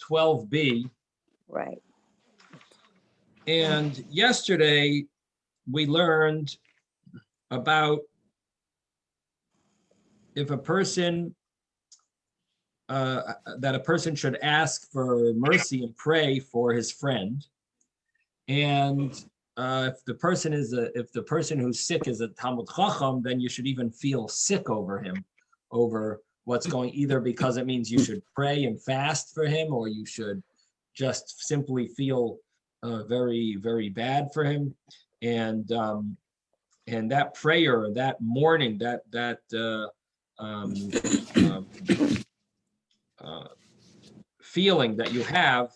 12b. Right. And yesterday we learned about if a person, that a person should ask for mercy and pray for his friend. And if the person who's sick is a Talmud Chacham, then you should even feel sick over him, over what's going, either because it means you should pray and fast for him, or you should just simply feel very, very bad for him. And that prayer, that mourning, that feeling that you have,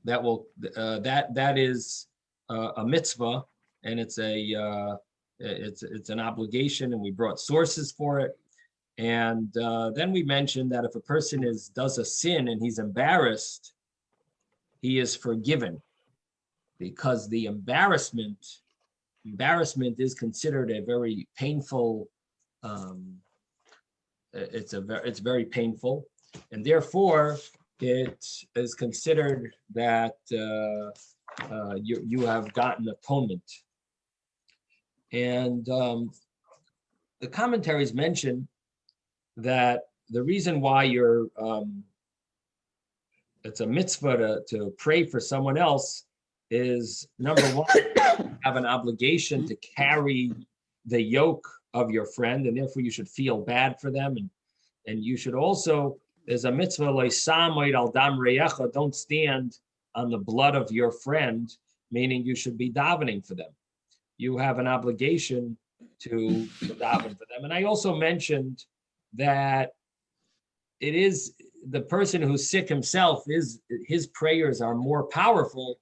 that will that is a mitzvah, and it's an obligation, and we brought sources for it. And then we mentioned that if a person does a sin and he's embarrassed, he is forgiven, because the embarrassment is considered a very painful. It's very painful, and therefore it is considered that you have gotten atonement. And the commentaries mention that the reason why it's a mitzvah to pray for someone else is, number one, you have an obligation to carry the yoke of your friend, and therefore you should feel bad for them, and you should also, there's a mitzvah, al dam reyecha, don't stand on the blood of your friend, meaning you should be davening for them. You have an obligation to daven for them. And I also mentioned that it is the person who's sick himself, his prayers are more powerful,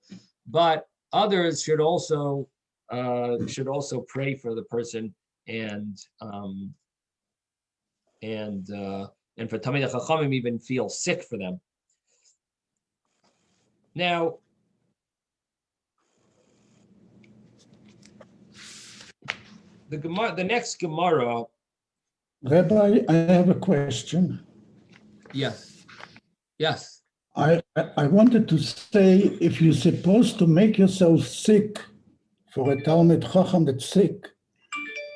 but others should also pray for the person, and for Talmidei Chachamim even feel sick for them. Now, the next Gemara. Rabbi, I have a question. Yes. Yes. I wanted to say, if you're supposed to make yourself sick for a Talmud Chacham that's sick,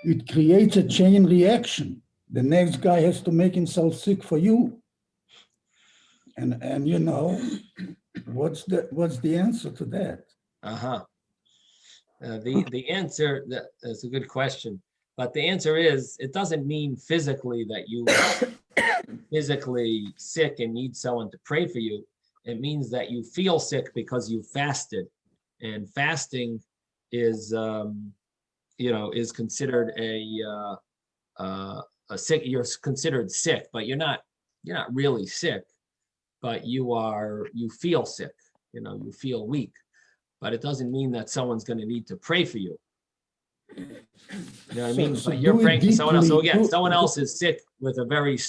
it creates a chain reaction. The next guy has to make himself sick for you. And you know, what's the answer to that? The answer, that's a good question, but the answer is, it doesn't mean physically that you are physically sick and need someone to pray for you. It means that you feel sick because you fasted, and fasting is is considered a sick. You're considered sick, but you're not really sick, but you feel sick. You feel weak. But it doesn't mean that someone's going to need to pray for you. You know what I mean? So but you're praying for someone else. So again, someone else is sick with a very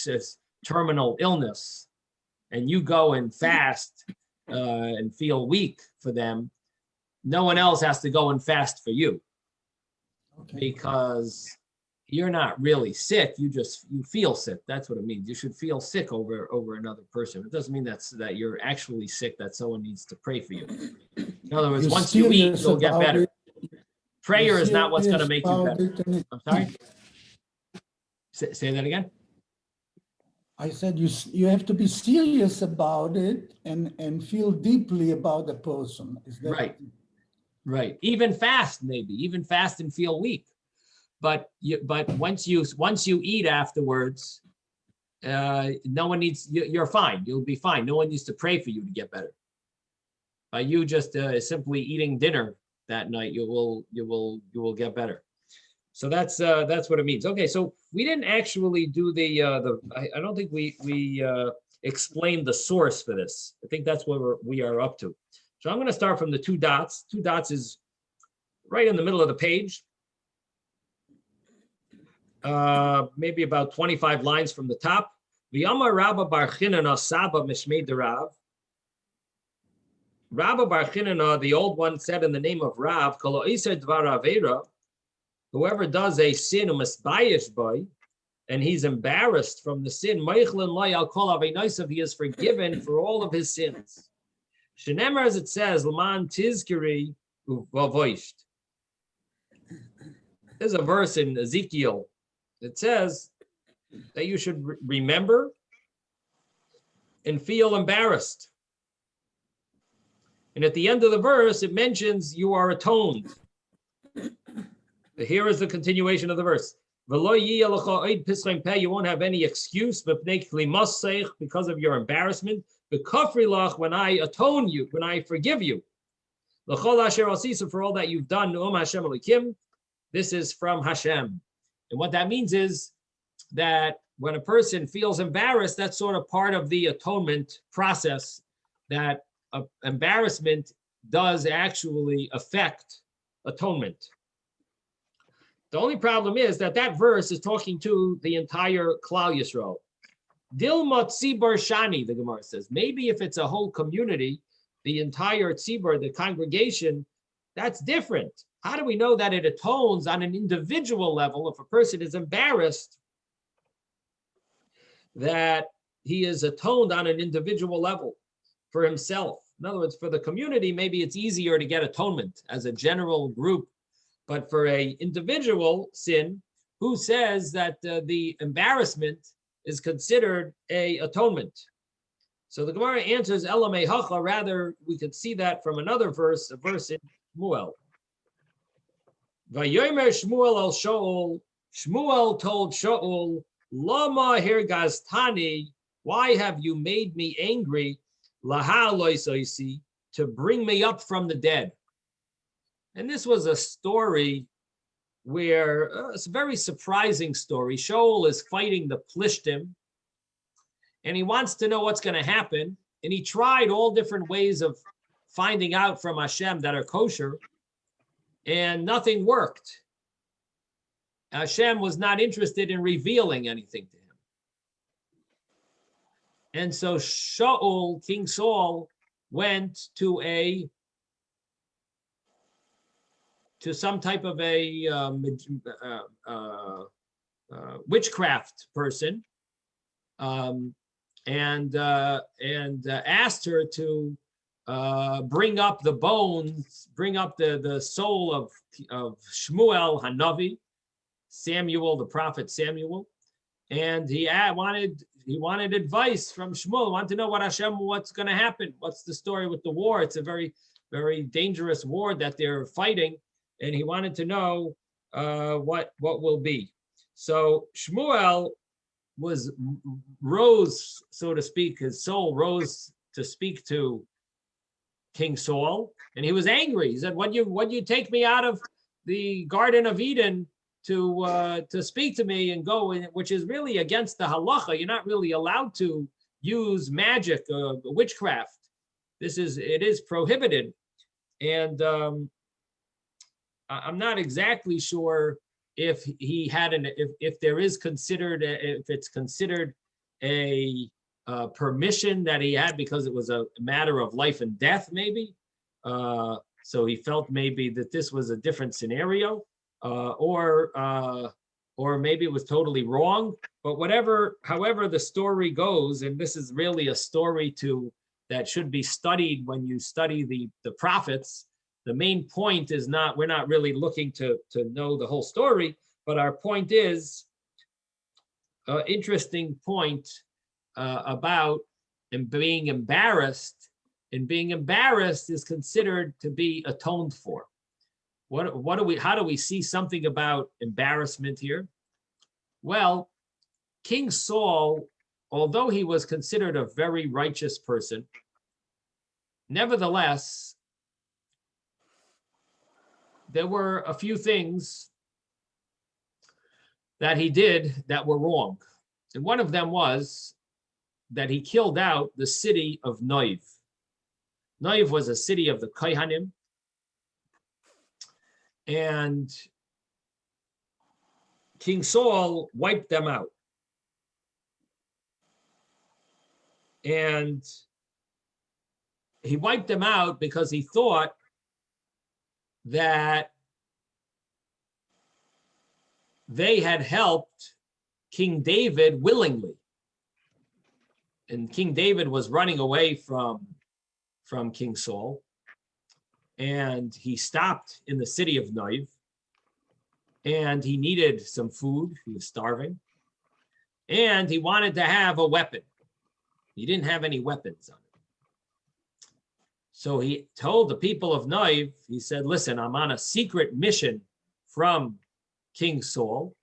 terminal illness, and you go and fast and feel weak for them. No one else has to go and fast for you, because you're not really sick. You feel sick. That's what it means. You should feel sick over another person. It doesn't mean that you're actually sick, that someone needs to pray for you. In other words, once you eat, you'll get better. Prayer is not what's going to make you better. I'm sorry? Say that again? I said you have to be serious about it and feel deeply about the person. Is that right? Right. Even fast, maybe. Even fast and feel weak. But once you eat afterwards, no one needs. You're fine. You'll be fine. No one needs to pray for you to get better. By you just simply eating dinner that night, you will get better. So that's what it means. Okay, so we didn't actually do I don't think we explained the source for this. I think that's what we are up to. So I'm going to start from the 2 dots. 2 dots is right in the middle of the page. Maybe about 25 lines from the top. V'yamar Rabba Bar Chinana Saba Mishmei Derav. Rabba Bar Chinana, the old one, said in the name of Rav, Kolo Isa Dvar Avera, whoever does a sin u'misbayesh by, and he's embarrassed from the sin, he is forgiven for all of his sins. Shenemer, as it says, Laman Tizkiri Uvavoisht. There's a verse in Ezekiel that says that you should remember and feel embarrassed. And at the end of the verse, it mentions you are atoned. Here is the continuation of the verse. You won't have any excuse because of your embarrassment. When I atone you, when I forgive you. For all that you've done, this is from Hashem. And what that means is that when a person feels embarrassed, that's sort of part of the atonement process, that embarrassment does actually affect atonement. The only problem is that that verse is talking to the entire Klal Yisrael. Dilma tzibur shani, the Gemara says. Maybe if it's a whole community, the entire tzibur, the congregation, that's different. How do we know that it atones on an individual level if a person is embarrassed, that he is atoned on an individual level for himself? In other words, for the community, maybe it's easier to get atonement as a general group. But for an individual sin, who says that the embarrassment is considered a atonement? So the Gemara answers, Elamei Hacha, rather we could see that from another verse, a verse in Shmuel. Vayomer Shmuel el Shaul, Shmuel told Shaul, Lama hirgaztani, why have you made me angry, laha loisoisi, to bring me up from the dead? And this was a story where it's a very surprising story. Shaul is fighting the Plishtim, and he wants to know what's going to happen. And he tried all different ways of finding out from Hashem that are kosher, and nothing worked. Hashem was not interested in revealing anything to him. And so Shaul, King Saul, went to some type of a witchcraft person, and asked her to bring up the bones, bring up the soul of Shmuel Hanavi, Samuel, the prophet Samuel, and he wanted advice from Shmuel. Wanted to know what's going to happen. What's the story with the war? It's a very, very dangerous war that they're fighting. And he wanted to know what will be. So Shmuel rose, so to speak, his soul rose to speak to King Saul, and he was angry. He said, "When you take me out of the Garden of Eden to speak to me and go, which is really against the halacha. You're not really allowed to use magic, witchcraft. It is prohibited." And I'm not exactly sure if he had if it's considered a permission that he had because it was a matter of life and death, maybe. So he felt maybe that this was a different scenario, or maybe it was totally wrong. But however the story goes, and this is really a story that should be studied when you study the prophets. The main point is we're not really looking to know the whole story, but our point is an interesting point about being embarrassed, and being embarrassed is considered to be atoned for. How do we see something about embarrassment here? Well, King Saul, although he was considered a very righteous person, nevertheless, there were a few things that he did that were wrong. And one of them was that he killed out the city of Noiv. Noiv was a city of the Kohanim. And King Saul wiped them out. And he wiped them out because he thought that they had helped King David willingly. And King David was running away from King Saul. And he stopped in the city of Noiv. And he needed some food. He was starving. And he wanted to have a weapon. He didn't have any weapons on him. So he told the people of Noiv, he said, listen, I'm on a secret mission from King Saul,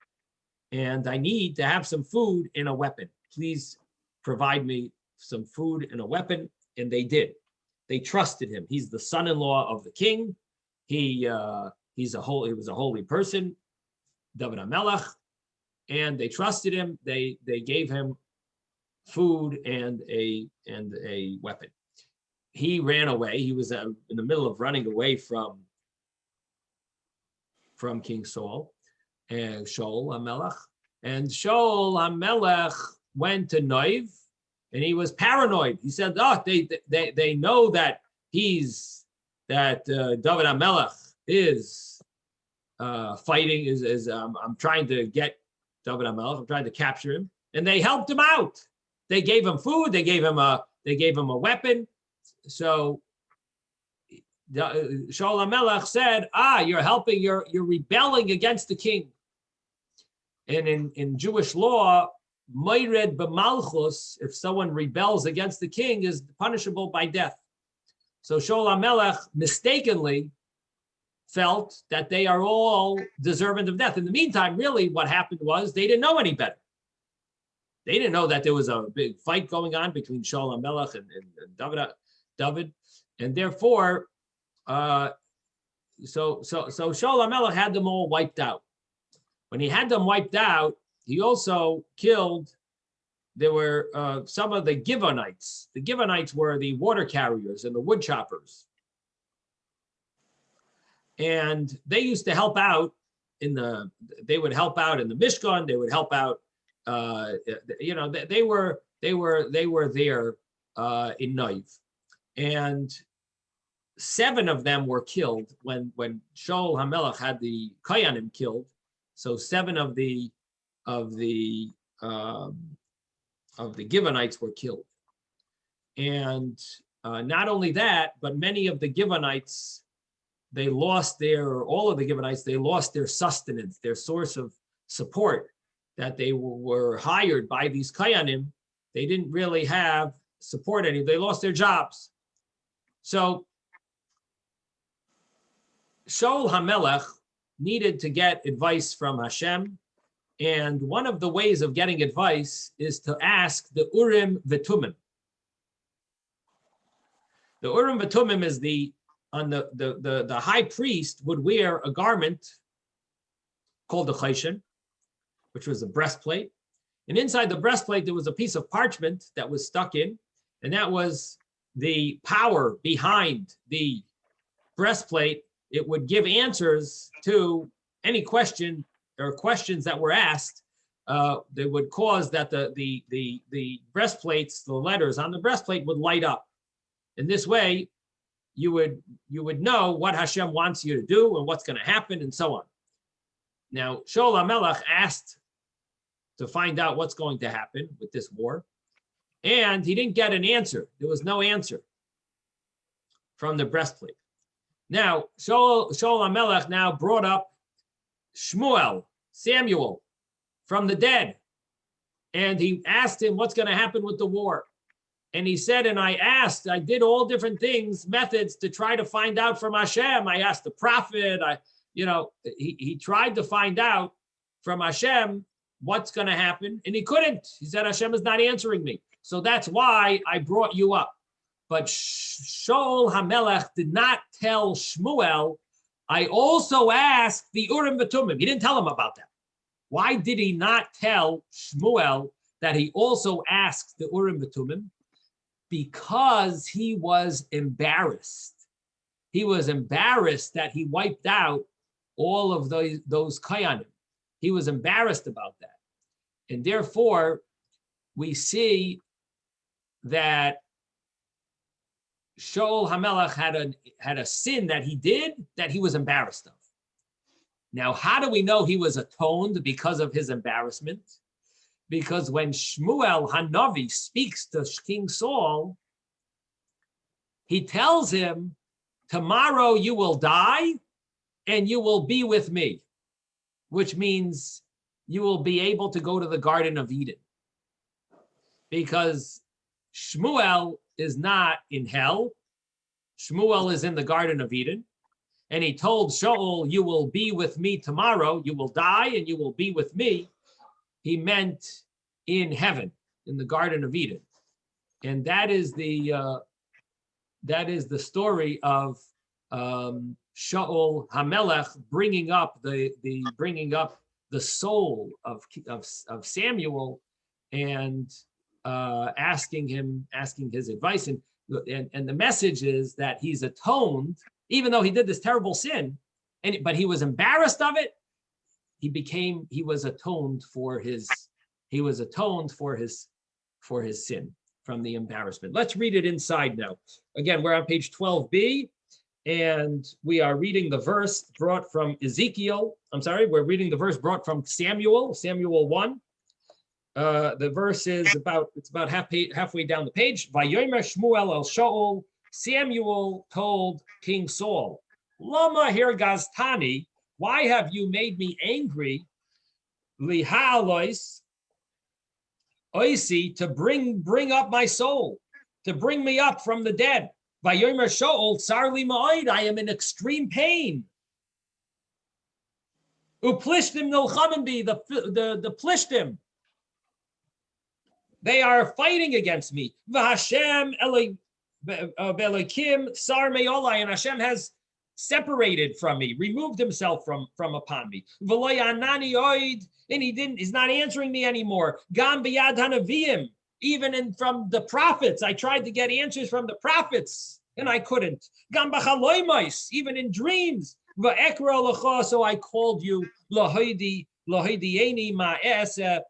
and I need to have some food and a weapon. Please provide me some food and a weapon. And they did. They trusted him. He's the son-in-law of the king. He was a holy person, David HaMelech, and they trusted him. They gave him food and a weapon. He ran away. He was in the middle of running away from King Saul and Shaul HaMelech. And Shaul HaMelech went to Noiv, and he was paranoid. He said, "Oh, they know that David HaMelech is fighting. I'm trying to get David HaMelech. I'm trying to capture him." And they helped him out. They gave him food. They gave him a weapon. So Shaul HaMelech said, you're rebelling against the king. And in Jewish law, Moired b'malchus, if someone rebels against the king, is punishable by death. So Shaul HaMelech mistakenly felt that they are all deserving of death. In the meantime, really what happened was they didn't know any better. They didn't know that there was a big fight going on between Shaul HaMelech and David. And therefore, so Shaul HaMelech had them all wiped out. When he had them wiped out, he also killed, there were some of the Givonites. The Givonites were the water carriers and the wood choppers. And they used to help out they would help out in the Mishkan, they would help out, they were there in Noiv. And 7 of them were killed when Shaul HaMelech had the Koyanim killed. So 7 of the Givonites were killed. And not only that, but many of the Givonites, all of the Givonites, they lost their sustenance, their source of support, that they were hired by these Koyanim. They didn't really have support they lost their jobs. So Shaul HaMelech needed to get advice from Hashem. And one of the ways of getting advice is to ask the Urim V'Tumim. The Urim V'Tumim is the high priest would wear a garment called the Chayshin, which was a breastplate. And inside the breastplate, there was a piece of parchment that was stuck in, and that was the power behind the breastplate. It would give answers to any question or questions that were asked. They would cause that the breastplates, the letters on the breastplate would light up. In this way, you would know what Hashem wants you to do and what's going to happen and so on. Now, Shaul HaMelech asked to find out what's going to happen with this war, and he didn't get an answer. There was no answer from the breastplate. Now, Shaul HaMelech now brought up Samuel, from the dead. And he asked him, what's going to happen with the war? And he said, and I did all different things, methods to try to find out from Hashem. I asked the prophet, he tried to find out from Hashem what's going to happen, and he couldn't. He said, Hashem is not answering me. So that's why I brought you up. But Shaul HaMelech did not tell Shmuel, I also asked the Urim V'Tumim. He didn't tell him about that. Why did he not tell Shmuel that he also asked the Urim V'Tumim? Because he was embarrassed. He was embarrassed that he wiped out all of those Koyanim. He was embarrassed about that. And therefore, we see that Shaul HaMelech had a sin that he did that he was embarrassed of. Now, how do we know he was atoned because of his embarrassment? because when Shmuel Hanavi speaks to King Saul, he tells him, tomorrow you will die and you will be with me, which means you will be able to go to the Garden of Eden. Because Shmuel is not in hell. Shmuel is in the Garden of Eden. And he told Shaul, you will be with me tomorrow. You will die and you will be with me. He meant in heaven, in the Garden of Eden. And that is the story of Shaul Hamelech bringing up the soul of Samuel and asking his advice. And the message is that he's atoned, even though he did this terrible sin, but he was embarrassed of it. He was atoned for his sin from the embarrassment. Let's read it inside now. Again, we're on page 12b, and we are reading the verse brought from Ezekiel. We're reading the verse brought from Samuel 1. The verse is about halfway down the page. Vayomer Shmuel el Shaul, Samuel told King Saul, Lama hirgaztani, why have you made me angry? Lihalois oisi, to bring up my soul, to bring me up from the dead. Vayomer Shaul sarli ma'od, I am in extreme pain. Uplishtim nilchamen bi, the plishtim, they are fighting against me. V'Hashem Elokim sar me'olai, and Hashem has separated from me, removed himself from upon me. V'lo yanani oid, and he's not answering me anymore. Gam b'yad hanavim, even from the prophets, I tried to get answers from the prophets, and I couldn't. Gam b'chaloimos, even in dreams. V'ekra l'cha, so I called you lahoidieni ma'esa,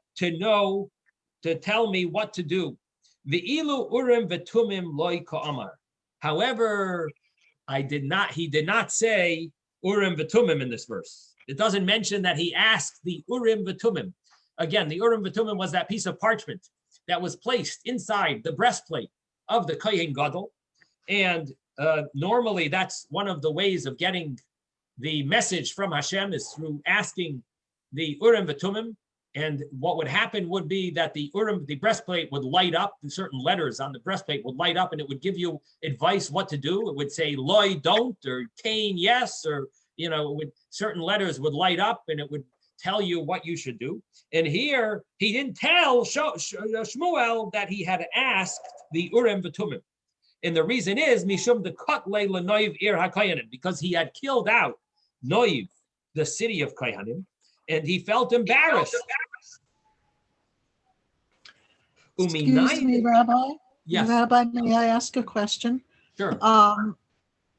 to tell me what to do. Ve'ilu urim v'tumim loy ka'amar. However, he did not say urim v'tumim in this verse. It doesn't mention that he asked the urim v'tumim. Again, the urim v'tumim was that piece of parchment that was placed inside the breastplate of the Kohen Gadol. And normally that's one of the ways of getting the message from Hashem is through asking the urim v'tumim. And what would happen would be that the breastplate would light up, and certain letters on the breastplate would light up, and it would give you advice what to do. It would say loy, don't, or Cain, yes, or certain letters would light up, and it would tell you what you should do. And here he didn't tell Shmuel that he had asked the Urim v'Tumim, and the reason is mishum de kotle lenoiv ir hakoyanim, because he had killed out Noiv, the city of Kohanim, and he felt embarrassed. Excuse me, Rabbi. Yes. Rabbi, may I ask a question? Sure.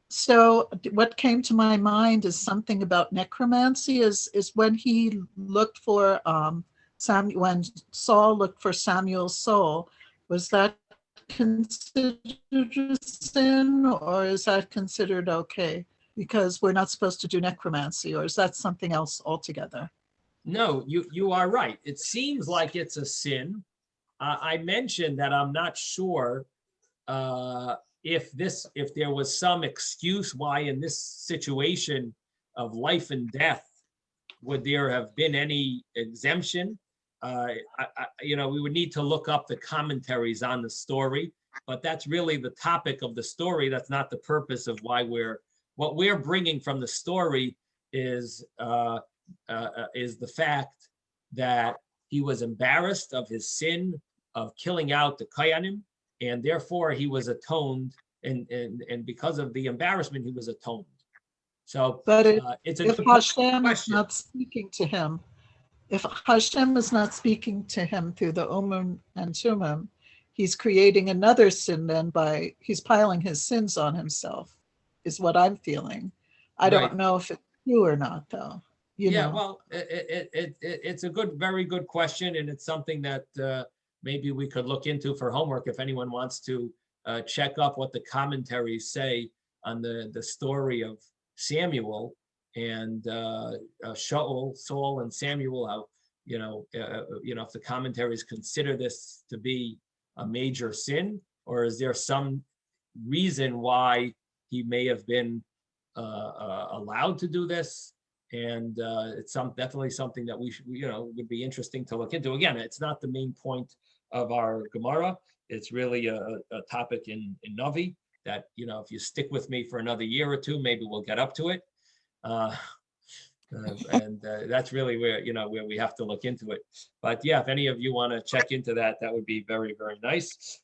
So what came to my mind is something about necromancy. Is when he looked for when Saul looked for Samuel's soul, was that considered a sin, or is that considered okay? Because we're not supposed to do necromancy, or is that something else altogether? No, you are right. It seems like it's a sin. I mentioned that I'm not sure if there was some excuse why in this situation of life and death would there have been any exemption. We would need to look up the commentaries on the story, but that's really the topic of the story. That's not the purpose of why what we're bringing from the story is the fact that he was embarrassed of his sin of killing out the Kohanim, and therefore he was atoned, and because of the embarrassment, he was atoned. So, but it's if Hashem is not speaking to him, if Hashem is not speaking to him through the Umim and Tumim, he's creating another sin he's piling his sins on himself, is what I'm feeling. I don't know if it's true or not, though. Well, it's a very good question, and it's something that maybe we could look into for homework if anyone wants to check up what the commentaries say on the story of Samuel and Saul and Samuel, if the commentaries consider this to be a major sin, or is there some reason why he may have been allowed to do this? And it's definitely something that we should, would be interesting to look into. Again, it's not the main point of our Gemara. It's really a topic in Navi that, if you stick with me for another year or two, maybe we'll get up to it. And that's really where we have to look into it. But yeah, if any of you want to check into that, that would be very, very nice.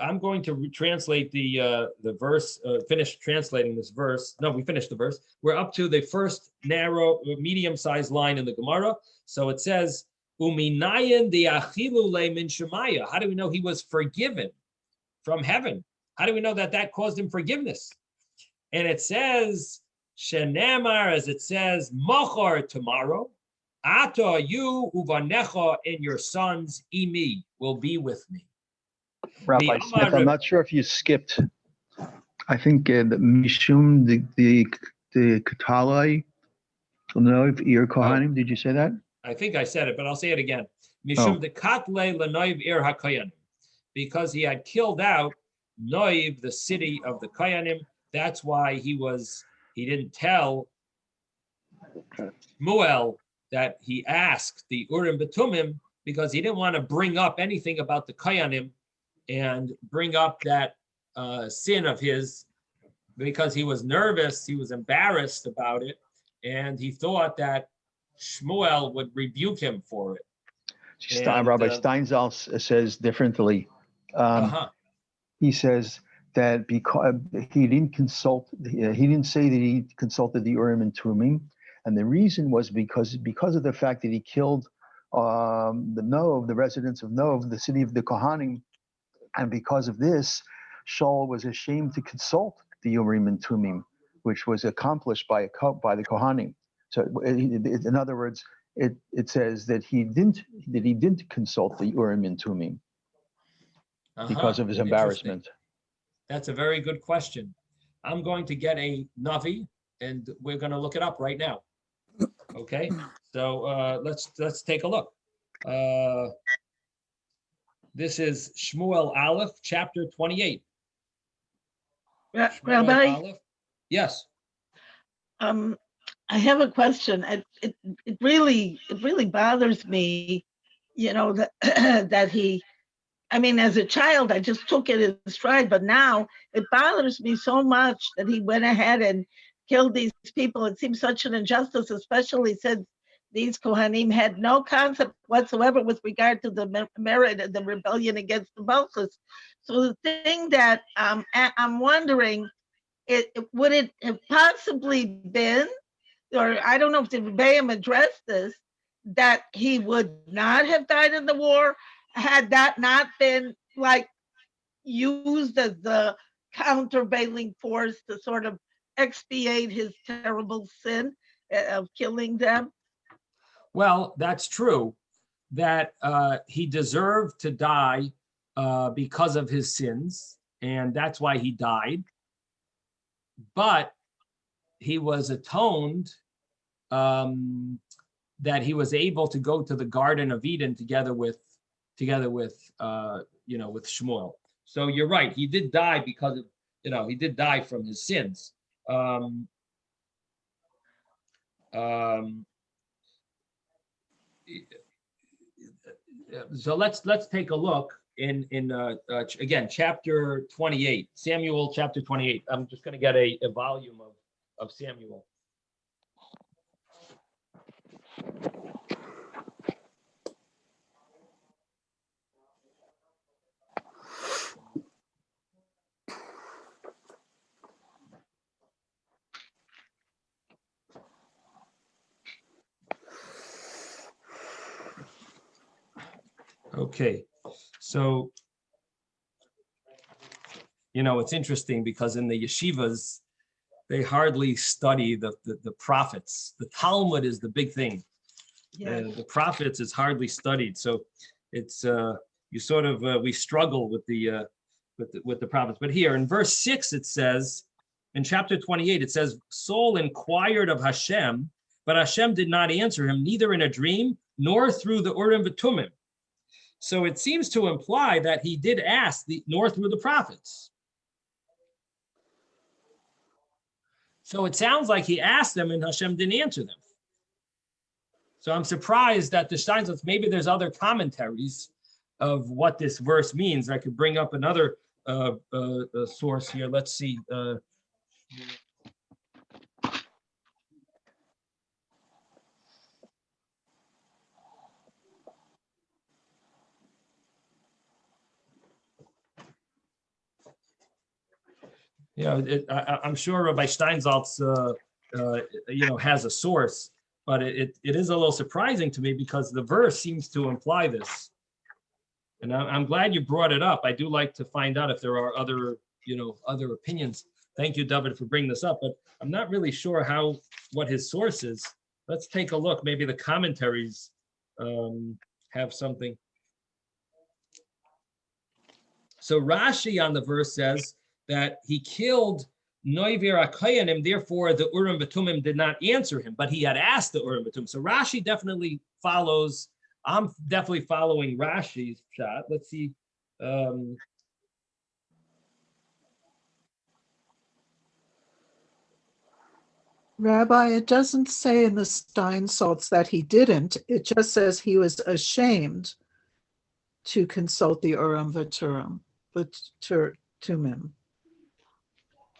I'm going to translate the verse, finish translating this verse. No, we finished the verse. We're up to the first narrow, medium-sized line in the Gemara. So it says, Uminayan diachilule min shemaya. How do we know he was forgiven from heaven? How do we know that caused him forgiveness? And it says, Shenamar, as it says, Machar, tomorrow, Ata, you, Uvanecha, and your sons, Imi, will be with me. Rabbi Smith, I'm not sure if you skipped. I think the Mishum, the Katalai, Lanoiv Ir Kohanim. Did you say that? I think I said it, but I'll say it again. Mishum the Katle Lanoiv Ir HaKoyanim, because he had killed out Noiv, the city of the Koyanim. That's why he didn't tell Shmuel that he asked the Urim Betumim, because he didn't want to bring up anything about the Koyanim and bring up that sin of his, because he was nervous, he was embarrassed about it, and he thought that Shmuel would rebuke him for it. Rabbi Steinsaltz says differently. He says that because he didn't say that he consulted the Urim and Tumim, and the reason was because of the fact that he killed the residents of Nov, the city of the Kohanim. And because of this, Shaul was ashamed to consult the Urim and Tumim, which was accomplished by the Kohanim. So, in other words, it says that he didn't consult the Urim and Tumim because of his embarrassment. That's a very good question. I'm going to get a Navi, and we're going to look it up right now. Okay, so let's take a look. This is Shmuel Aleph, chapter 28. Rabbi, Aleph. Yes. I have a question. It really bothers me, that he. I mean, as a child, I just took it in stride, but now it bothers me so much that he went ahead and killed these people. It seems such an injustice, especially since these Kohanim had no concept whatsoever with regard to the merit and the rebellion against the Brochos. So the thing that I'm wondering, would it have possibly been, or I don't know if the Rebbeim addressed this, that he would not have died in the war had that not been used as the countervailing force to sort of expiate his terrible sin of killing them? Well, that's true, that he deserved to die because of his sins, and that's why he died. But he was atoned that he was able to go to the Garden of Eden together with Shmuel. So you're right, he did die because of, he did die from his sins. So let's take a look in again, chapter 28, Samuel chapter 28. I'm just going to get a volume of Samuel. Okay, so, it's interesting because in the yeshivas, they hardly study the prophets. The Talmud is the big thing. Yes. The prophets is hardly studied. So it's, we struggle with the prophets. But here in verse 6, it says, in chapter 28, it says, Saul inquired of Hashem, but Hashem did not answer him, neither in a dream nor through the Urim v'Tumim. So it seems to imply that he did ask nor through the prophets. So it sounds like he asked them and Hashem didn't answer them. So I'm surprised that the Steinsaltz, maybe there's other commentaries of what this verse means. I could bring up another source here. Let's see. I'm sure Rabbi Steinsaltz, has a source, but it is a little surprising to me because the verse seems to imply this. And I'm glad you brought it up. I do like to find out if there are other opinions. Thank you, David, for bringing this up, but I'm not really sure what his source is. Let's take a look. Maybe the commentaries have something. So Rashi on the verse says that he killed Noiver HaKoyanim, therefore the Urim v'Tumim did not answer him, but he had asked the Urim v'Tumim. So Rashi definitely follows, I'm definitely following Rashi's shot. Let's see. Rabbi, it doesn't say in the Steinsaltz that he didn't. It just says he was ashamed to consult the Urim v'Tumim.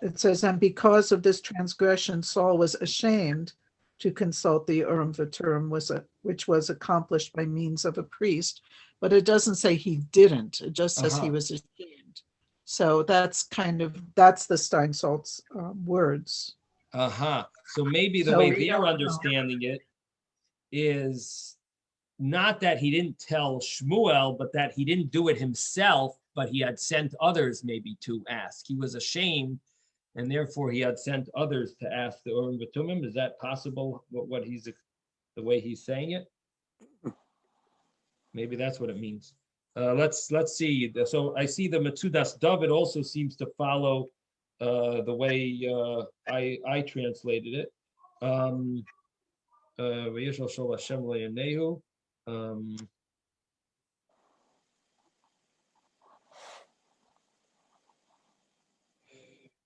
It says, and because of this transgression, Saul was ashamed to consult the Urim v'Tumim, which was accomplished by means of a priest. But it doesn't say he didn't. It just says he was ashamed. So that's the Steinsaltz words. So maybe the way they're understanding it is not that he didn't tell Shmuel, but that he didn't do it himself, but he had sent others maybe to ask. He was ashamed, and therefore he had sent others to ask the Urim v'Tumim. Is that possible? The way he's saying it? Maybe that's what it means. Let's see. So I see the Metzudas David also seems to follow the way I translated it.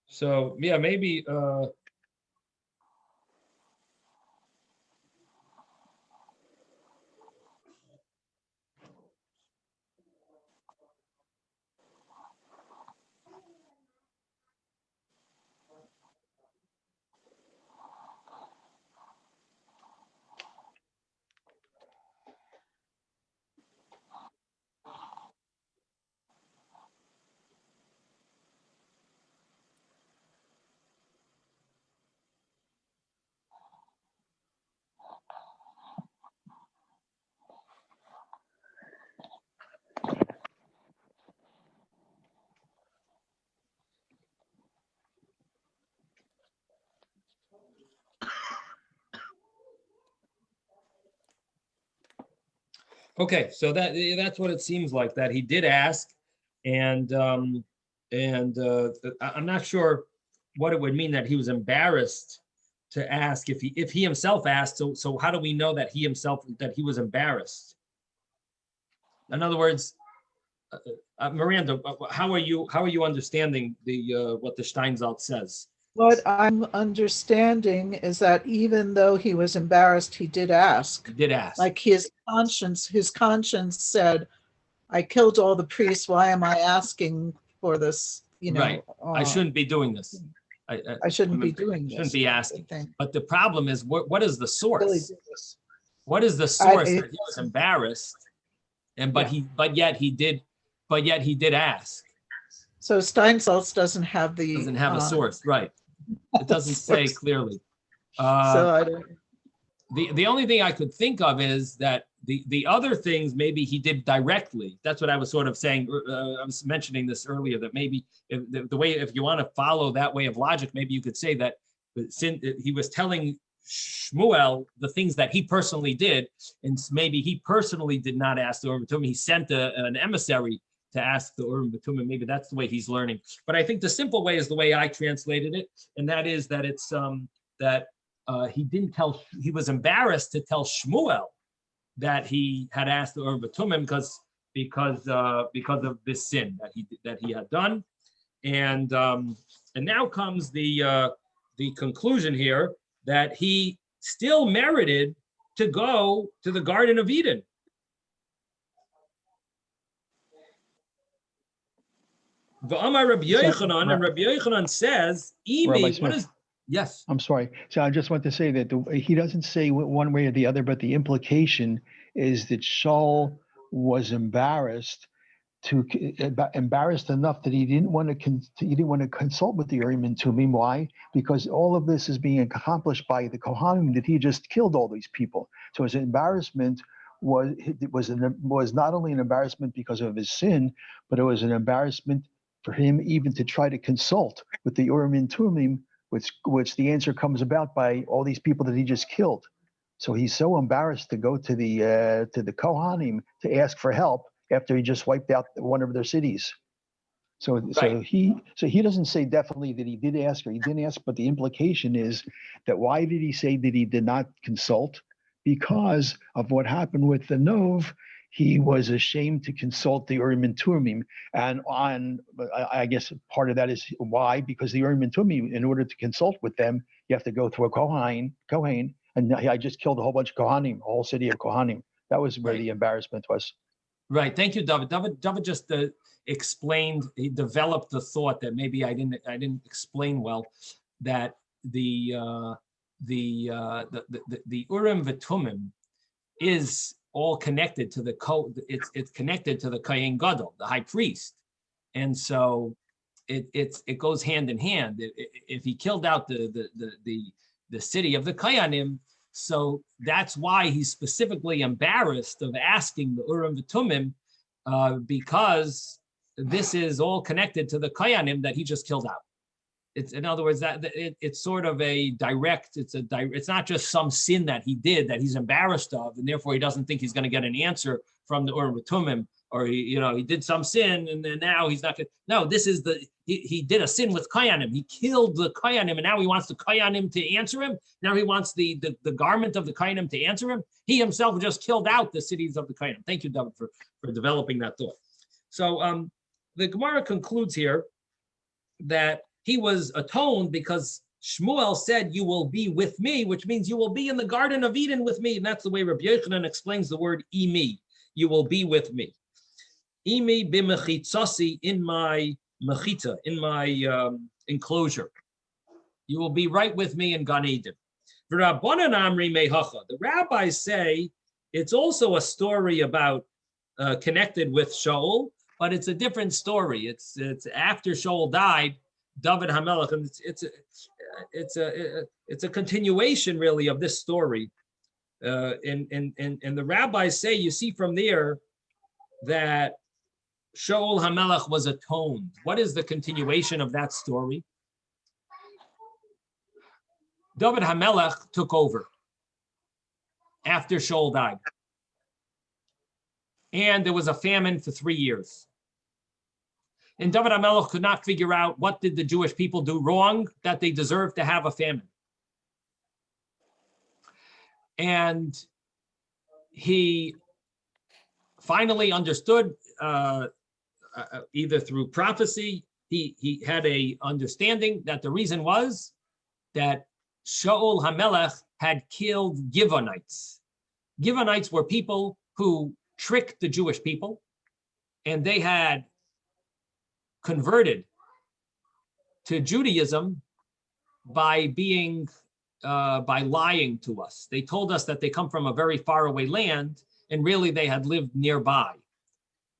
So yeah, maybe okay, so that's what it seems like, that he did ask, and I'm not sure what it would mean that he was embarrassed to ask if he himself asked. So how do we know that he was embarrassed? In other words, Miranda, how are you understanding what the Steinsaltz says? What I'm understanding is that even though he was embarrassed, he did ask. He did ask. Like his conscience said, I killed all the priests. Why am I asking for this? Right. I shouldn't be doing this. I shouldn't be doing this. Shouldn't be asking. But the problem is, what is the source? Really what is the source that he was embarrassed, but yet he did ask? So Steinsaltz doesn't have a source, right? It doesn't say clearly. So I don't. The only thing I could think of is that the other things maybe he did directly. That's what I was sort of saying. I was mentioning this earlier, that maybe if you want to follow that way of logic, maybe you could say that he was telling Shmuel the things that he personally did, and maybe he personally did not ask the Urim v'Tumim. He sent an emissary to ask the Urim v'Tumim. Maybe that's the way he's learning. But I think the simple way is the way I translated it, and that is that it's he was embarrassed to tell Shmuel that he had asked the Urim V'Tumim because of this sin that he had done, and now comes the conclusion here that he still merited to go to the Garden of Eden. V'amar Rabbi Yochanan, and Rabbi Yochanan says, "Imi, what is?" Yes. I'm sorry. So I just want to say that he doesn't say one way or the other, but the implication is that Shaul was embarrassed enough that he didn't want to consult with the Urim and Tumim. Why? Because all of this is being accomplished by the Kohanim that he just killed all these people. So his embarrassment was not only an embarrassment because of his sin, but it was an embarrassment for him even to try to consult with the Urim and Tumim, which the answer comes about by all these people that he just killed. So he's so embarrassed to go to the Kohanim to ask for help after he just wiped out one of their cities. So he doesn't say definitely that he did ask or he didn't ask, but the implication is that why did he say that he did not consult? Because of what happened with the Nov, he was ashamed to consult the Urim and Tumim. And I guess part of that is why, because the Urim and Tumim, in order to consult with them, you have to go through a Kohen, and I just killed a whole bunch of Kohanim, a whole city of Kohanim. That was where the embarrassment was. Right. Thank you, David. David just explained, he developed the thought that maybe I didn't explain well, that the Urim V'Tumim is all connected to it's connected to the Kohen Gadol, the high priest, and so it goes hand in hand. If he killed out the city of the Kohanim, so that's why he's specifically embarrassed of asking the Urim V'Tumim, because this is all connected to the Kohanim that he just killed out. It's, in other words, that it's sort of a direct. It's not just some sin that he did that he's embarrassed of, and therefore he doesn't think he's going to get an answer from the Urim V'Tumim, or he did some sin and then now he's not going. No, this is he did a sin with Kohanim. He killed the Kohanim, and now he wants the Kohanim to answer him. Now he wants the garment of the Kohanim to answer him. He himself just killed out the cities of the Kohanim. Thank you, David, for developing that thought. So the Gemara concludes here that he was atoned because Shmuel said, "You will be with me," which means you will be in the Garden of Eden with me. And that's the way Rabbi Yochanan explains the word imi. You will be with me. Imi b'mechitzasi, in my mechita, in my enclosure. You will be right with me in Gan Eden. V'Rabbanan amri mehacha. The rabbis say it's also a story about connected with Shaul, but it's a different story. It's after Shaul died, David HaMelech, and it's a continuation really of this story. And the rabbis say, you see from there that Shaul HaMelech was atoned. What is the continuation of that story? David HaMelech took over after Shaul died. And there was a famine for 3 years. And David HaMelech could not figure out what did the Jewish people do wrong that they deserved to have a famine. And he finally understood, either through prophecy, he had a understanding that the reason was that Shaul HaMelech had killed Givonites. Givonites were people who tricked the Jewish people, and they had converted to Judaism by lying to us. They told us that they come from a very faraway land, and really they had lived nearby.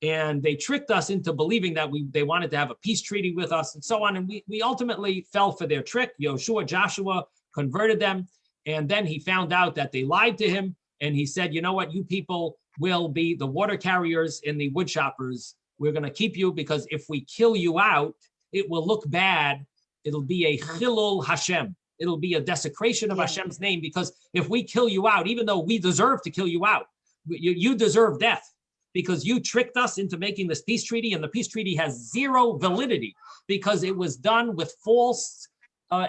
And they tricked us into believing that they wanted to have a peace treaty with us and so on. And we ultimately fell for their trick. Joshua converted them. And then he found out that they lied to him. And he said, you know what, you people will be the water carriers and the wood choppers. We're going to keep you because if we kill you out, it will look bad. It'll be a chilul Hashem. It'll be a desecration of Hashem's name, because if we kill you out, even though we deserve to kill you out, you deserve death because you tricked us into making this peace treaty, and the peace treaty has zero validity because it was done with false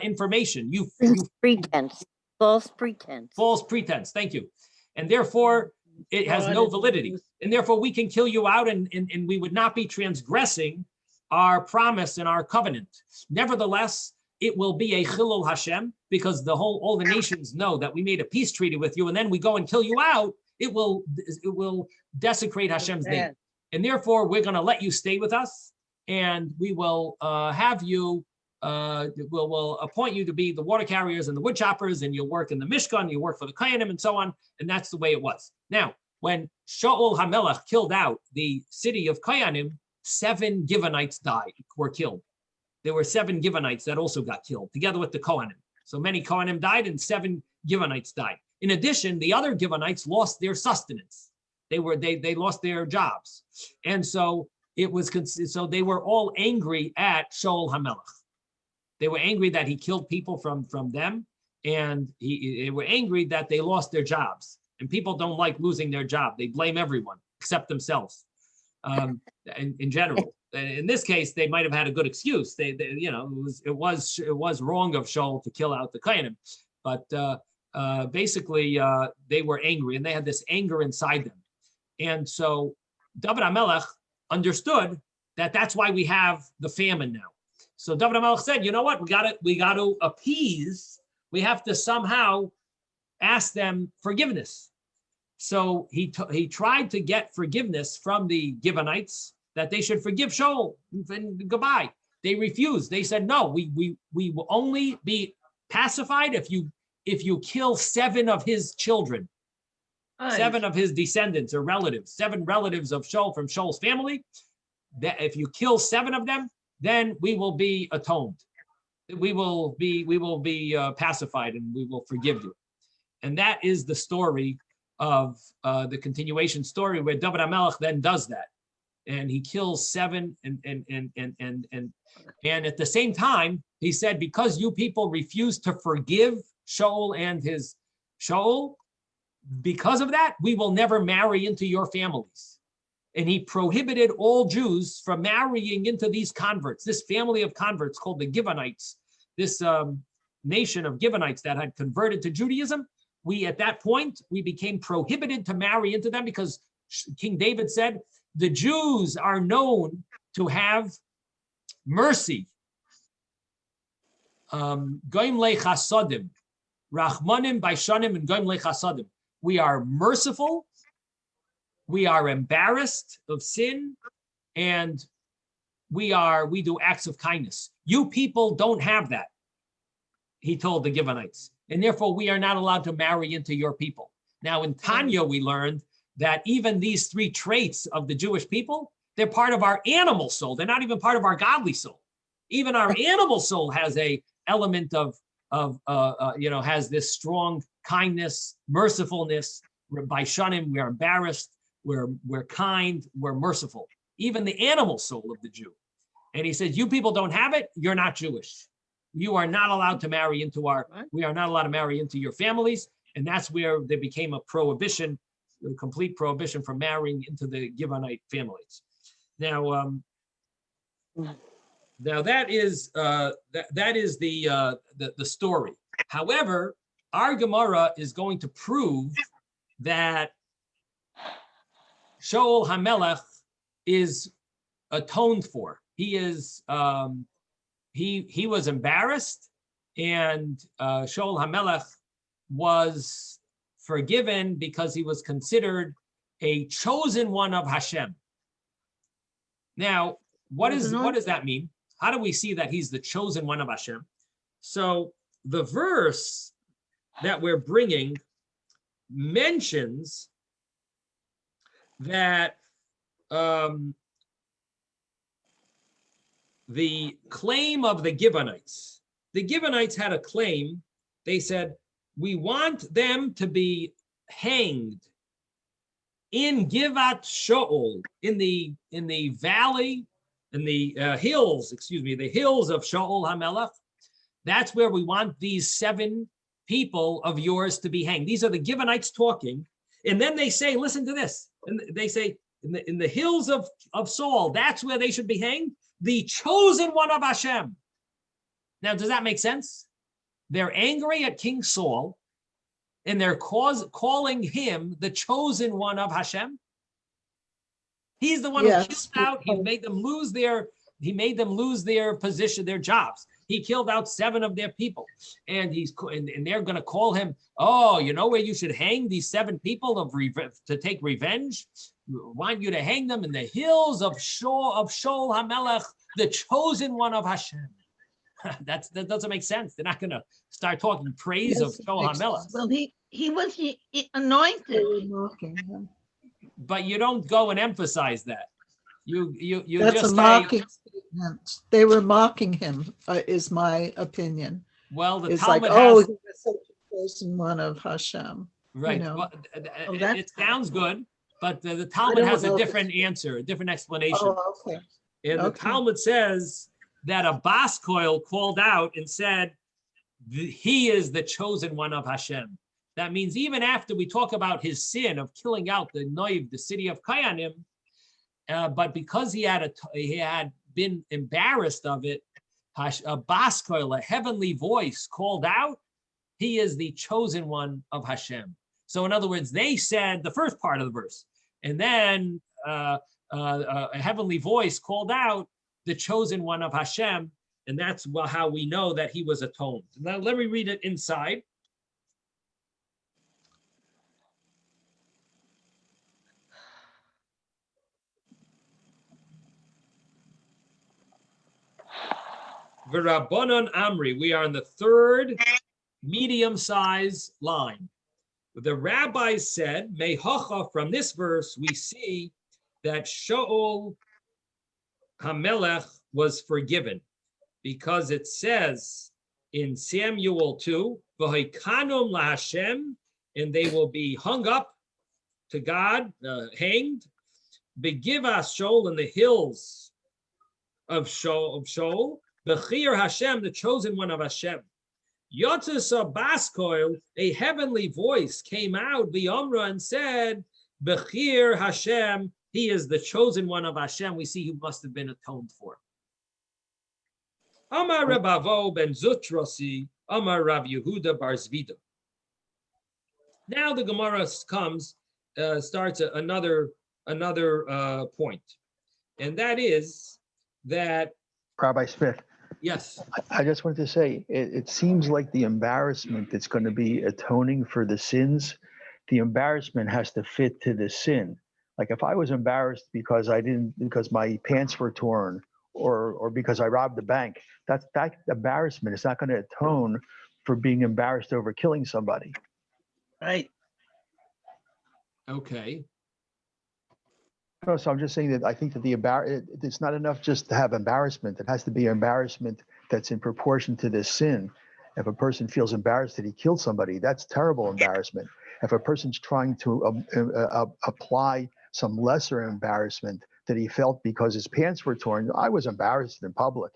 information. False pretense. Thank you. And therefore, it has no validity. And therefore we can kill you out and we would not be transgressing our promise and our covenant. Nevertheless, it will be a chilul Hashem, because all the nations know that we made a peace treaty with you, and then we go and kill you out. It will desecrate Hashem's name. And therefore, we're going to let you stay with us, and we will have you, we'll appoint you to be the water carriers and the wood choppers, and you'll work in the Mishkan, you work for the Kohanim, and so on. And that's the way it was. Now, when Shaul HaMelech killed out the city of Kohanim, 7 Givonites were killed. There were 7 Givonites that also got killed, together with the Kohanim. So many Kohanim died, and 7 Givonites died. In addition, the other Givonites lost their sustenance. They lost their jobs, and so it was. So they were all angry at Shaul HaMelech. They were angry that he killed people from them, and they were angry that they lost their jobs. And people don't like losing their job. They blame everyone except themselves. In general, in this case, they might have had a good excuse. It was wrong of Shaul to kill out the Kohanim, but basically they were angry, and they had this anger inside them. And so David HaMelech understood that that's why we have the famine now. So David HaMelech said, you know what, we got to appease. We have to somehow ask them forgiveness. So he tried to get forgiveness from the Givonites, that they should forgive Shaul and goodbye. They refused. They said, no, we will only be pacified if you kill 7 of his children. 7 of his descendants or relatives, 7 relatives of Shaul from Shaul's family. That if you kill 7 of them, then we will be atoned. We will be pacified, and we will forgive you. And that is the story of the continuation story, where David HaMelech then does that, and he kills 7, and at the same time he said, because you people refuse to forgive Shaul and his Shaul, because of that, we will never marry into your families. And he prohibited all Jews from marrying into these converts, this family of converts called the Givonites, this nation of Givonites that had converted to Judaism. At that point, we became prohibited to marry into them, because King David said, the Jews are known to have mercy. Goim lechasadim, rachmanim baishanim, and goim lechasadim. We are merciful, we are embarrassed of sin, and we do acts of kindness. You people don't have that, he told the Givonites, and therefore we are not allowed to marry into your people. Now in Tanya, we learned that even these 3 traits of the Jewish people, they're part of our animal soul. They're not even part of our godly soul. Even our animal soul has a element of has this strong kindness, mercifulness. By Shanim, we're embarrassed, we're kind, we're merciful. Even the animal soul of the Jew. And he says, you people don't have it, you're not Jewish. You are not allowed to marry into we are not allowed to marry into your families. And that's where there became a prohibition, a complete prohibition from marrying into the Givonite families. Now, that is the story. However, our Gemara is going to prove that Shaul HaMelech is atoned for. He is he was embarrassed, and Shaul HaMelech was forgiven because he was considered a chosen one of Hashem. Now, what does that mean? How do we see that he's the chosen one of Hashem? So the verse that we're bringing mentions that the claim of the Givonites had a claim. They said, we want them to be hanged in Givat Shaul, in the valley, in the hills of Shaul HaMelech. That's where we want these 7 people of yours to be hanged. These are the Givonites talking. And then they say, listen to this. And they say, in the hills of Saul, that's where they should be hanged. The chosen one of Hashem. Now, does that make sense? They're angry at King Saul, and they're calling him the chosen one of Hashem. He's the one who killed out. He made them lose their position, their jobs. He killed out 7 of their people, and they're going to call him. Oh, you know where you should hang these 7 people to take revenge? We want you to hang them in the hills of Shol HaMelech, the chosen one of Hashem. That doesn't make sense. They're not going to start talking praise of Shol HaMelech. Well, he was anointed. But you don't go and emphasize that. You That's just a mocking statement. They were mocking him, is my opinion. Well, the it's Talmud like, has, he was such a chosen one of Hashem. right. You know. Well, it sounds good, but the Talmud has a different answer, a different explanation. Oh, okay. And the Talmud says that a Baskoil called out and said, he is the chosen one of Hashem. That means even after we talk about his sin of killing out the Noiv, the city of Kayanim, but because he had been embarrassed of it, a Baskoil, a heavenly voice called out, he is the chosen one of Hashem. So in other words, they said the first part of the verse, and then a heavenly voice called out the chosen one of Hashem, and that's how we know that he was atoned. Now let me read it inside. V'Rabbanan Amri, we are in the 3rd medium-sized line. The rabbis said, Mehacha, from this verse, we see that Shaul HaMelech was forgiven, because it says in Samuel 2, V'Hoikanum LaHashem, and they will be hung up to God, hanged, Begivas Shaul, in the hills of Shaul, Bechir Hashem, the chosen one of Hashem. Yotzes Baskoil, a heavenly voice came out, V'Yomra, and said, Bechir Hashem, he is the chosen one of Hashem. We see he must have been atoned for. Amar Rebavo ben Zutrasi, Amar Rav Yehuda bar Zvida. Now the Gemara starts another point, and that is that Rabbi Smith. Yes. I just wanted to say, it seems like the embarrassment that's going to be atoning for the sins, the embarrassment has to fit to the sin. Like if I was embarrassed because my pants were torn, or because I robbed the bank, that embarrassment is not going to atone for being embarrassed over killing somebody. Right. Okay. No, so I'm just saying that I think that it's not enough just to have embarrassment. It has to be embarrassment that's in proportion to this sin. If a person feels embarrassed that he killed somebody, that's terrible embarrassment. If a person's trying to apply some lesser embarrassment that he felt because his pants were torn, I was embarrassed in public.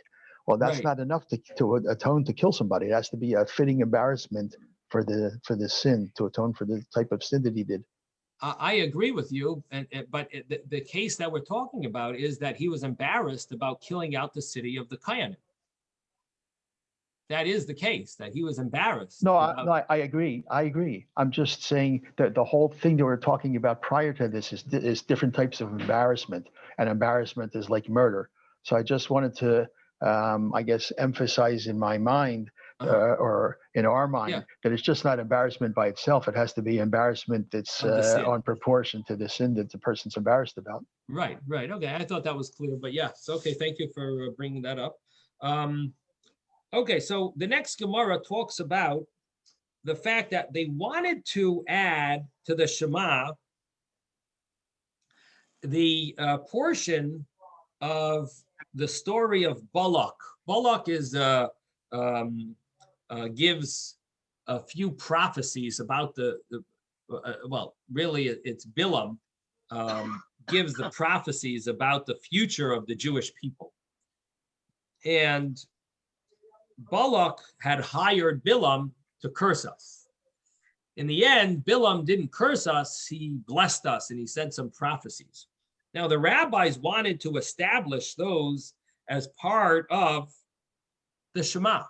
Well, that's not enough to atone to kill somebody. It has to be a fitting embarrassment for the sin, to atone for the type of sin that he did. I agree with you, but the case that we're talking about is that he was embarrassed about killing out the city of the Kayanim. That is the case, that he was embarrassed. No, I agree. I'm just saying that the whole thing that we're talking about prior to this is different types of embarrassment, and embarrassment is like murder. So I just wanted to, I guess, emphasize in my mind, or in our mind, that it's just not embarrassment by itself. It has to be embarrassment that's on proportion to the sin that the person's embarrassed about. Right. Okay, I thought that was clear, but yes. Okay, thank you for bringing that up. Okay, so the next Gemara talks about the fact that they wanted to add to the Shema the portion of the story of Balak. Balak is gives a few prophecies about really it's Bilam gives the prophecies about the future of the Jewish people. And Balak had hired Bilam to curse us. In the end, Bilam didn't curse us, he blessed us, and he said some prophecies. Now, the rabbis wanted to establish those as part of the Shema.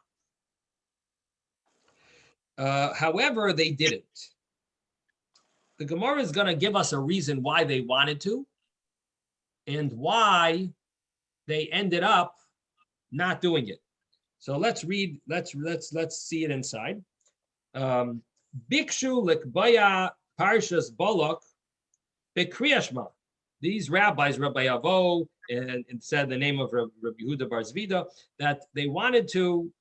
However, they didn't. the Gemara is going to give us a reason why they wanted to and why they ended up not doing it. So let's read, let's see it inside. Bikshu likbaya parshas balak bekriyashma. These rabbis, Rabbi Avo, and said the name of Rabbi Yehuda Bar Zvida, that they wanted to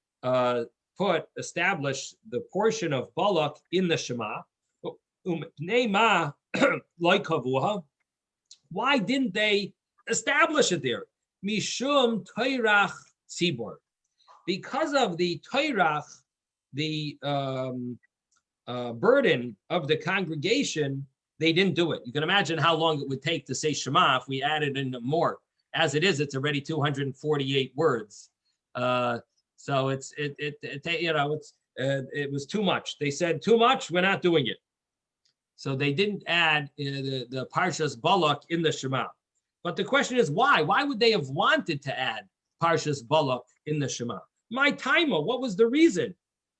establish the portion of balak in the Shema. Why didn't they establish it there? Mishum toirach tzibor. Because of the toirach, the burden of the congregation, they didn't do it. You can imagine how long it would take to say Shema if we added in more. As it is, it's already 248 words. So it was too much. They said too much. We're not doing it. So they didn't add the Parshas Balak in the Shema. But the question is why? Why would they have wanted to add Parshas Balak in the Shema? My timer, what was the reason?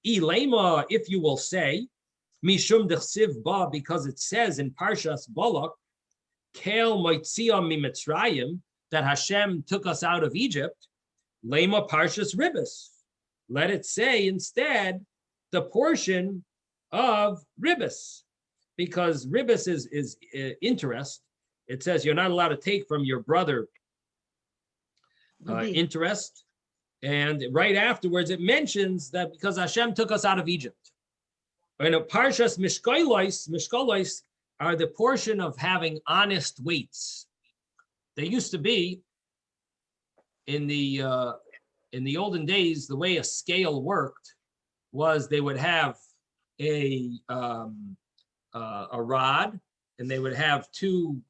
Ilema, if you will say, Mishum dechsiv ba, because it says in Parshas Balak, Kel moitzia mitzrayim, that Hashem took us out of Egypt. Lema Parshas Ribis. Let it say instead the portion of Ribis, because Ribis is interest. It says you're not allowed to take from your brother interest. And right afterwards, it mentions that because Hashem took us out of Egypt. And Parshas Mishkolos are the portion of having honest weights. They used to be in the olden days, the way a scale worked was they would have a rod, and they would have two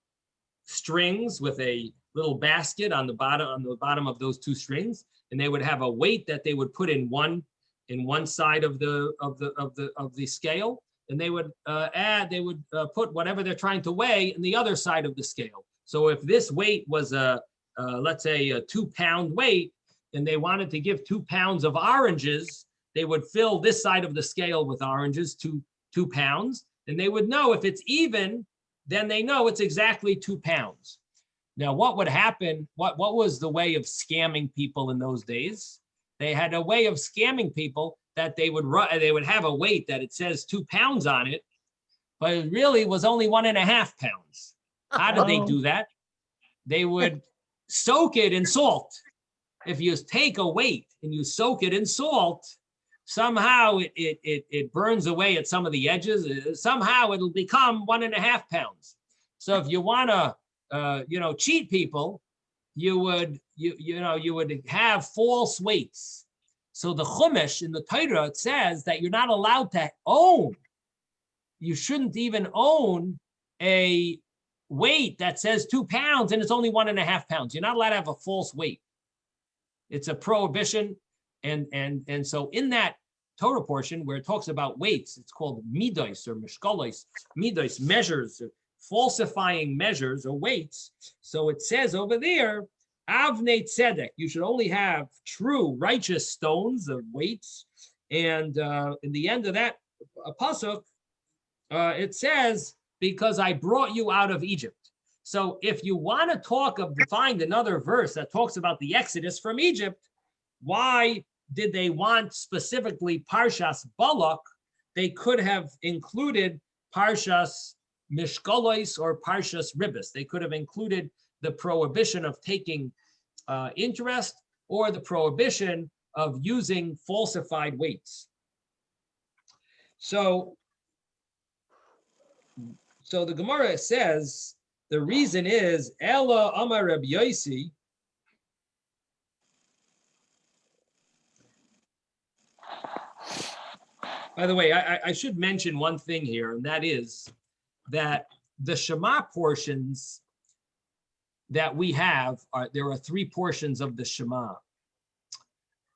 strings with a little basket on the bottom of those two strings, and they would have a weight that they would put in one side of the scale, and they would put whatever they're trying to weigh in the other side of the scale. So if this weight was let's say a 2-pound weight, and they wanted to give 2 pounds of oranges, they would fill this side of the scale with oranges, 2 pounds, and they would know if it's even, then they know it's exactly 2 pounds. Now, what would happen? What was the way of scamming people in those days? They had a way of scamming people that they would have a weight that it says 2 pounds on it, but it really was only 1.5 pounds. How did they do that? They would soak it in salt. If you take a weight and you soak it in salt, somehow it burns away at some of the edges. Somehow it'll become 1.5 pounds. So if you want to cheat people, you would have false weights. So the Chumash in the Torah, it says that you're not allowed to own. You shouldn't even own a weight that says 2 pounds and it's only 1.5 pounds. You're not allowed to have a false weight. It's a prohibition, and so in that Torah portion where it talks about weights, it's called midos or mishkalos. Midos, measures, falsifying measures or weights. So it says over there, avnei tzedek, you should only have true righteous stones of weights. And in the end of that pasuk, it says, because I brought you out of Egypt. So if you want to find another verse that talks about the Exodus from Egypt, why did they want specifically Parshas Balak? They could have included Parshas Mishkolos or Parshas Ribis. They could have included the prohibition of taking interest or the prohibition of using falsified weights. So the Gemara says, the reason is, Ella Amar Rabbi Yossi, by the way, I should mention one thing here, and that is that the Shema portions that we have, there are 3 portions of the Shema.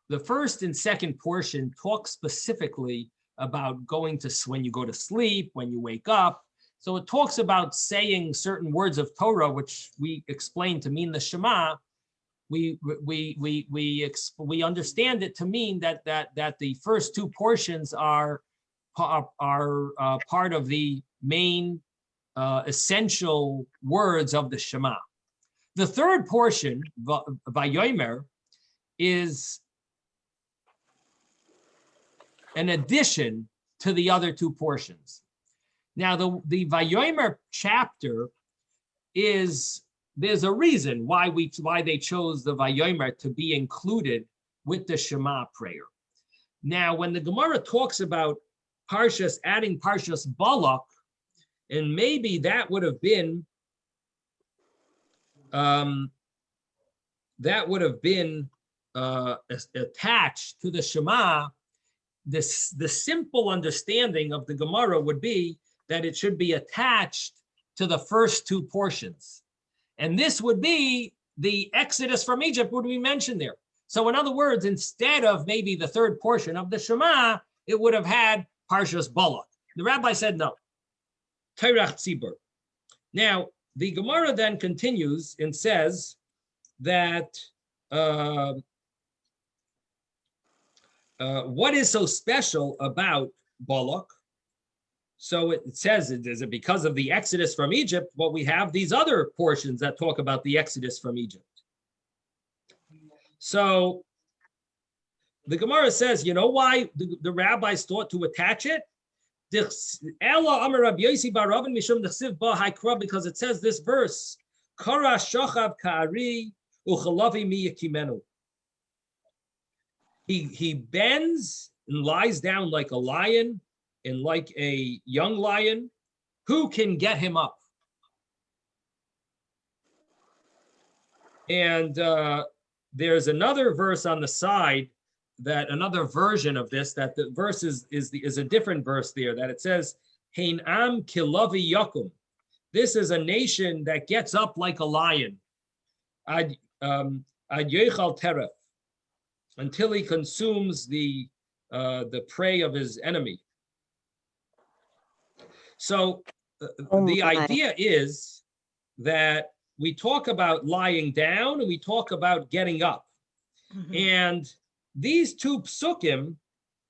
The first and second portion talk specifically about when you go to sleep, when you wake up. So it talks about saying certain words of Torah, which we explain to mean the Shema. We understand it to mean that the first 2 portions are part of the main essential words of the Shema. The third portion, Vayomer, is an addition to the other two portions. Now, the Vayomer chapter there's a reason why they chose the Vayomer to be included with the Shema prayer. Now, when the Gemara talks about adding Parshas Balak, and maybe that would have been attached to the Shema, the simple understanding of the Gemara would be that it should be attached to the first two portions. And this would be the Exodus from Egypt would be mentioned there. So in other words, instead of maybe the third portion of the Shema, it would have had Parshas Balak. The rabbi said no. Tairach Tzibur. Now, the Gemara then continues and says that what is so special about Balak? So it says, is it because of the Exodus from Egypt? Well, we have these other portions that talk about the Exodus from Egypt. So the Gemara says, you know why the rabbis thought to attach it? Because it says this verse, he bends and lies down like a lion and like a young lion. Who can get him up? And there's another verse on the side, that another version of this, that the verse is a different verse there, that it says, Hein am kilavi yakum. This is a nation that gets up like a lion. Ad yechal teref, until he consumes the prey of his enemy. So the idea is that we talk about lying down and we talk about getting up. Mm-hmm. And these two psukim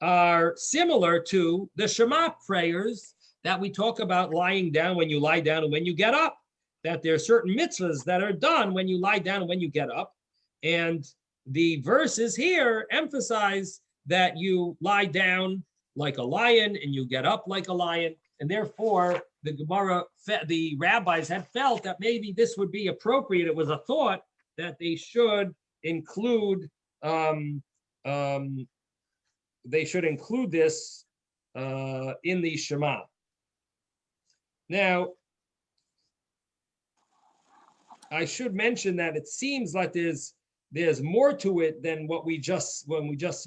are similar to the Shema prayers that we talk about lying down when you lie down and when you get up, that there are certain mitzvahs that are done when you lie down and when you get up. And the verses here emphasize that you lie down like a lion and you get up like a lion. And therefore, the Gemara, the rabbis had felt that maybe this would be appropriate. It was a thought that they should include this in the Shema. Now, I should mention that it seems like there's more to it than what we just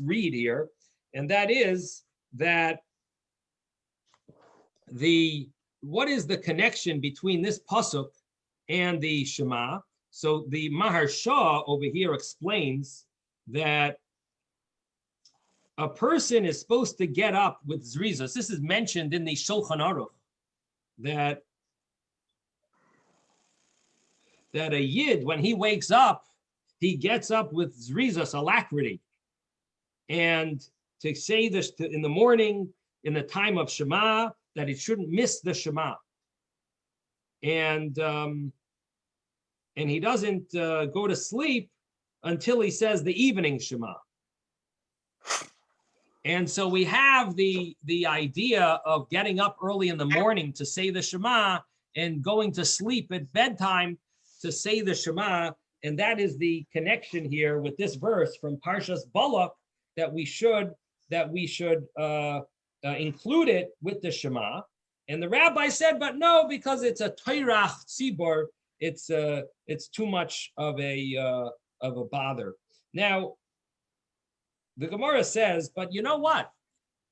read here, and that is that what is the connection between this pasuk and the Shema? So the Maharsha over here explains that a person is supposed to get up with zrizos. This is mentioned in the Shulchan Aruch, that a yid, when he wakes up, he gets up with zrizos, alacrity, and to say this in the morning, in the time of Shema, that he shouldn't miss the Shema, and he doesn't go to sleep until he says the evening Shema. And so we have the idea of getting up early in the morning to say the Shema and going to sleep at bedtime to say the Shema. And that is the connection here with this verse from Parshas Balak, that we should include it with the Shema. And the rabbi said, but no, because it's a Tairach Tzibor, it's too much of a bother. Now, the Gemara says, but you know what?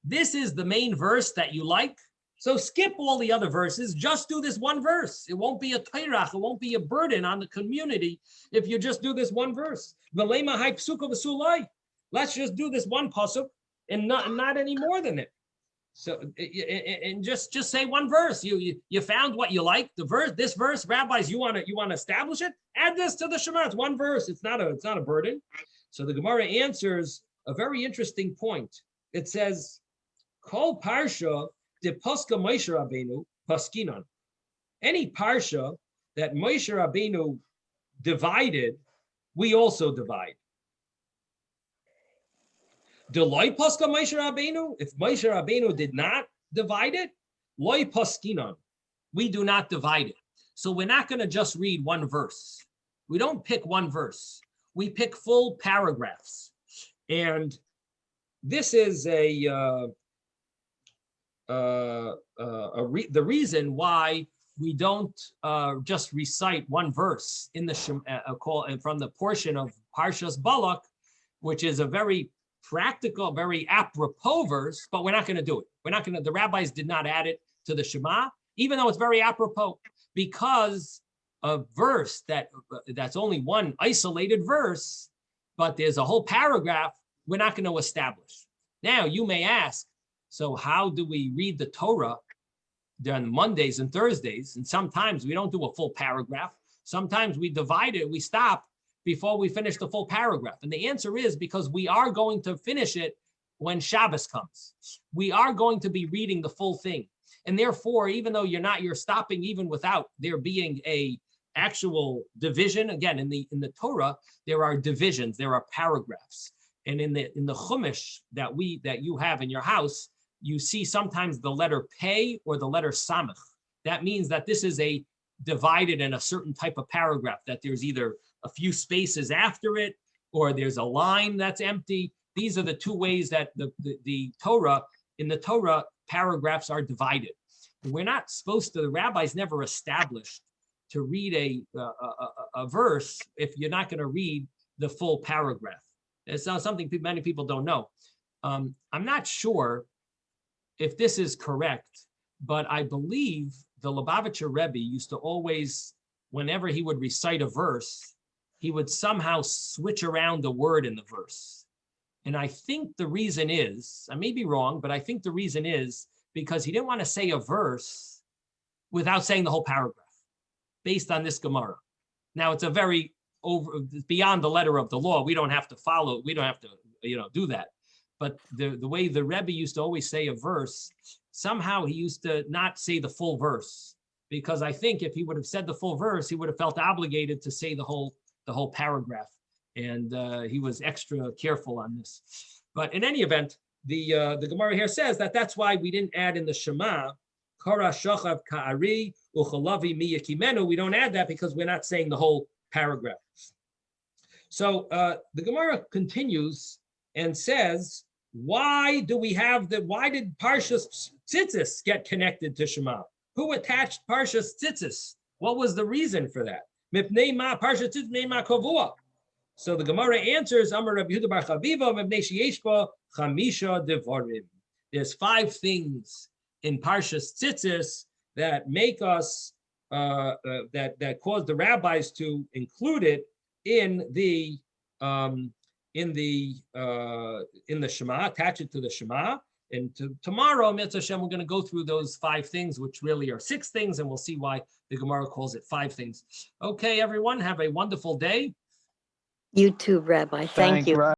This is the main verse that you like. So skip all the other verses, just do this one verse. It won't be a Tairach, it won't be a burden on the community if you just do this one verse. Let's just do this one pasuk and not any more than it. So, and just say one verse. You found what you like. This verse, rabbis, you want to establish it? Add this to the Shema. It's one verse. It's not a burden. So the Gemara answers a very interesting point. It says, "Kol parsha de paska Moshe Rabbeinu paskinan." any parsha that Moshe Rabbeinu divided, we also divide. Deloi paska Moshe Rabbeinu, if Moshe Rabbeinu did not divide it, loi paskinon, we do not divide it. So we're not going to just read one verse. We don't pick one verse. We pick full paragraphs. And this is the reason why we don't just recite one verse in the from the portion of Parshas Balak, which is a very practical, very apropos verse, but we're not going to do it. We're not going to. The rabbis did not add it to the Shema, even though it's very apropos, because a verse that's only one isolated verse, but there's a whole paragraph, we're not going to establish. Now you may ask, so how do we read the Torah on Mondays and Thursdays? And sometimes we don't do a full paragraph. Sometimes we divide it, we stop before we finish the full paragraph. And the answer is because we are going to finish it when Shabbos comes. We are going to be reading the full thing. And therefore, even though you're stopping even without there being a actual division, again, in the Torah, there are divisions, there are paragraphs. And in the Chumash that you have in your house, you see sometimes the letter Pei or the letter Samech. That means that this is a divided in a certain type of paragraph, that there's either a few spaces after it or there's a line that's empty. These are the two ways that the Torah, in the Torah, paragraphs are divided. We're not supposed to, the rabbis never established to read a verse if you're not going to read the full paragraph. It's not something many people don't know. I'm not sure if this is correct, but I believe the Lubavitcher Rebbe used to always, whenever he would recite a verse, he would somehow switch around the word in the verse. And I think the reason is, I may be wrong, but I think the reason is because he didn't want to say a verse without saying the whole paragraph based on this Gemara. Now it's a very beyond the letter of the law. We don't have to follow, we don't have to, do that. But the way the Rebbe used to always say a verse, somehow he used to not say the full verse, because I think if he would have said the full verse, he would have felt obligated to say the whole paragraph. And he was extra careful on this. But in any event, the Gemara here says that's why we didn't add in the Shema, Kara Shachav Ka'ari Uchalavi Miyakimenu. We don't add that because we're not saying the whole paragraph. So the Gemara continues and says, why did Parshas Tzitzis get connected to Shema? Who attached Parshas Tzitzis? What was the reason for that? Mipnei ma Parshas Tzitzis mipnei ma kavua. So the Gemara answers, Amar Rabbi Yehuda bar Chaviva, mipnei sheyesh bo chamisha devarim. There's 5 things in Parshas Tzitzis that make us that cause the rabbis to include it in the Shema, attach it to the Shema. And tomorrow, Mitzvah Hashem, we're going to go through those 5 things, which really are 6 things, and we'll see why the Gemara calls it 5 things. Okay, everyone, have a wonderful day. You too, Rabbi. Thank you.